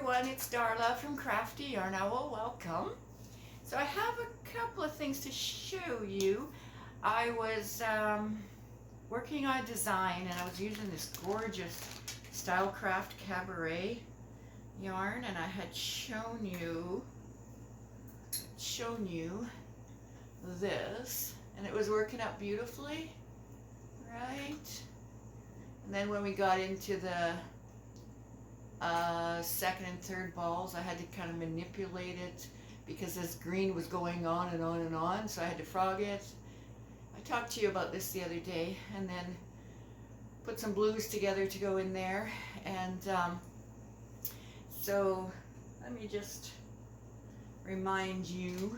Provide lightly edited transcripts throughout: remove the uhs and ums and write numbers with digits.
everyone, it's Darla from crafty.yarn.owl. Welcome. So I have a couple of things to show you. I was working on a design and I was using this gorgeous Stylecraft Cabaret yarn, and I had shown you this, and it was working out beautifully, right? And then when we got into the second and third balls, I had to kind of manipulate it because this green was going on and on and on, so I had to frog it. I talked to you about this the other day, and then put some blues together to go in there. And so let me just remind you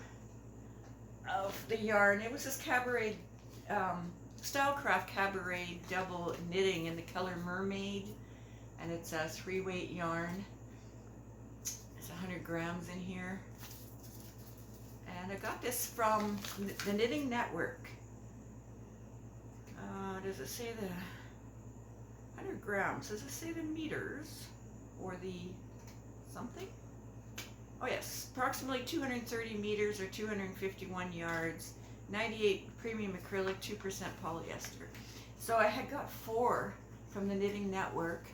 of the yarn. It was this Cabaret Stylecraft Cabaret double knitting in the color Mermaid, and it's a 3-weight yarn. It's 100 grams in here, and I got this from the Knitting Network. Does it say the 100 grams? Does it say the meters or the something? Oh yes, approximately 230 meters or 251 yards, 98 premium acrylic, 2% polyester. So I had got 4 from the Knitting Network.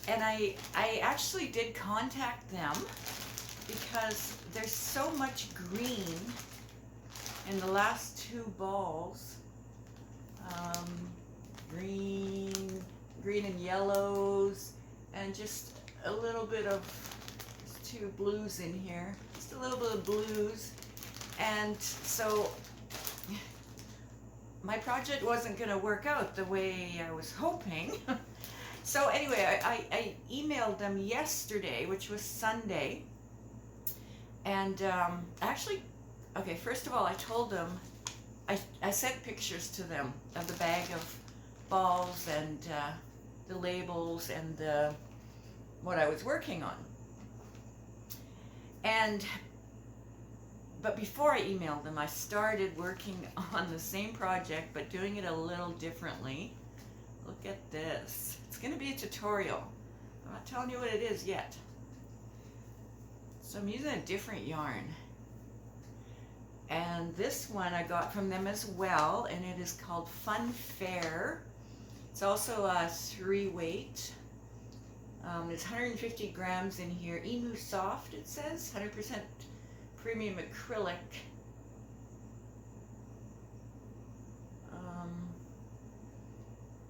And I actually did contact them because there's so much green in the last 2 balls. Green and yellows, and just a little bit of 2 blues in here. Just a little bit of blues. And so my project wasn't going to work out the way I was hoping. So anyway, I emailed them yesterday, which was Sunday, and actually, okay, first of all, I told them, I sent pictures to them of the bag of balls and the labels and what I was working on. But before I emailed them, I started working on the same project, but doing it a little differently. Look at this. It's going to be a tutorial. I'm not telling you what it is yet. So I'm using a different yarn. And this one I got from them as well, and it is called Fun Fair. It's also a 3-weight. It's 150 grams in here. Emu Soft, it says. 100% premium acrylic.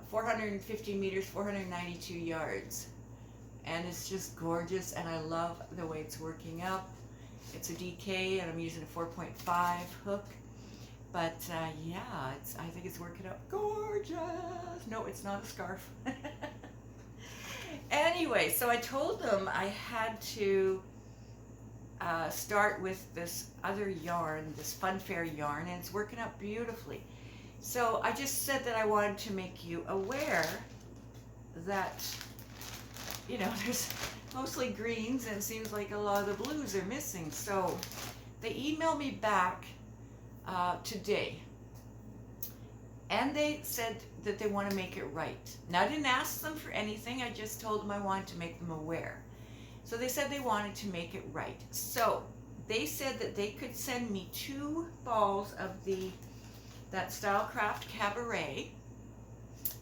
450 meters, 492 yards. And it's just gorgeous, and I love the way it's working up. It's a DK, and I'm using a 4.5 hook. But yeah, I think it's working out gorgeous. No, it's not a scarf. Anyway, so I told them I had to start with this other yarn, this Fun Fair yarn, and it's working out beautifully. So I just said that I wanted to make you aware that, you know, there's mostly greens and it seems like a lot of the blues are missing. So they emailed me back today, and they said that they want to make it right. Now, I didn't ask them for anything. I just told them I wanted to make them aware. So they said they wanted to make it right. So they said that they could send me 2 balls of that Stylecraft Cabaret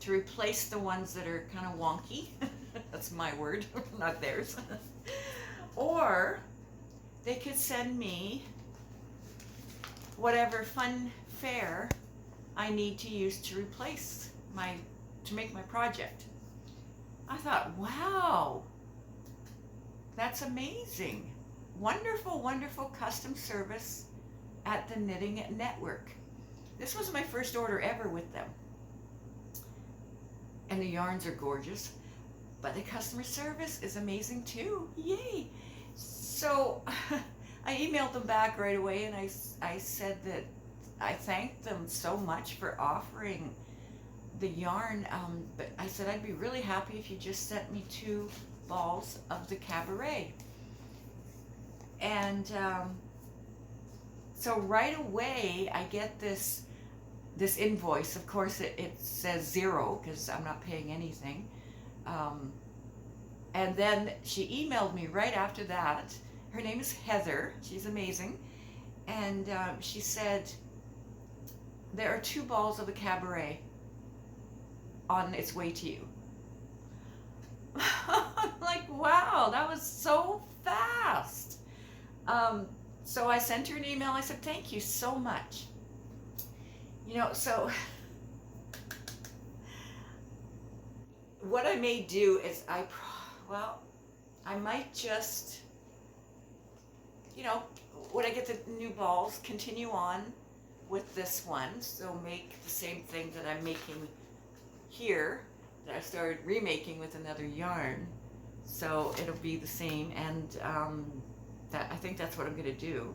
to replace the ones that are kind of wonky. That's my word, not theirs. Or they could send me whatever Fun Fair I need to use to replace to make my project. I thought, wow, that's amazing. Wonderful, wonderful custom service at the Knitting Network. This was my first order ever with them. And the yarns are gorgeous, but the customer service is amazing too. Yay! So I emailed them back right away, and I said that I thanked them so much for offering the yarn, but I said I'd be really happy if you just sent me 2 balls of the Cabaret. And so right away I get this invoice. Of course it says 0 because I'm not paying anything. And then she emailed me right after that. Her name is Heather. She's amazing. And she said, there are 2 balls of the cabaret on its way to you. I'm like, wow, that was so fast. So I sent her an email. I said, thank you so much. You know, so what I may do is I might just, you know, when I get the new balls, continue on with this one. So make the same thing that I'm making here, that I started remaking with another yarn. So it'll be the same, and I think that's what I'm going to do.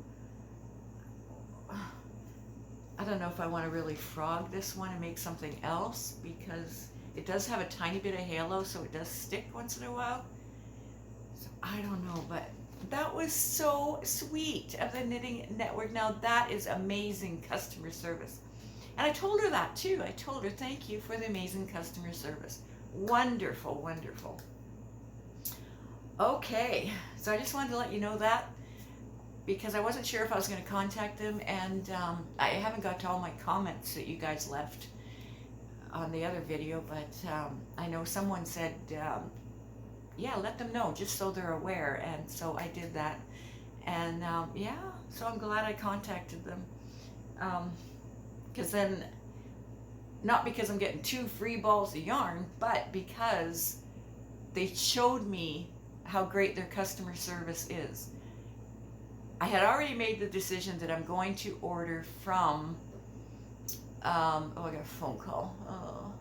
I don't know if I want to really frog this one and make something else, because it does have a tiny bit of halo, so it does stick once in a while. So I don't know, but that was so sweet of the Knitting Network. Now that is amazing customer service. And I told her that too. I told her, thank you for the amazing customer service. Wonderful, wonderful. Okay, so I just wanted to let you know that, because I wasn't sure if I was going to contact them, and I haven't got to all my comments that you guys left on the other video, but I know someone said, yeah, let them know, just so they're aware, and so I did that, and yeah, so I'm glad I contacted them, because then, not because I'm getting 2 free balls of yarn, but because they showed me how great their customer service is. I had already made the decision that I'm going to order from, oh, I got a phone call. Oh.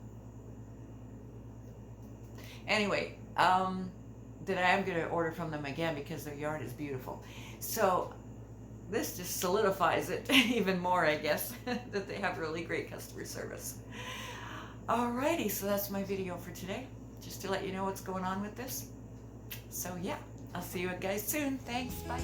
Anyway, that I am going to order from them again because their yarn is beautiful. So this just solidifies it even more, I guess, that they have really great customer service. Alrighty, so that's my video for today, just to let you know what's going on with this. So yeah, I'll see you guys soon. Thanks, bye.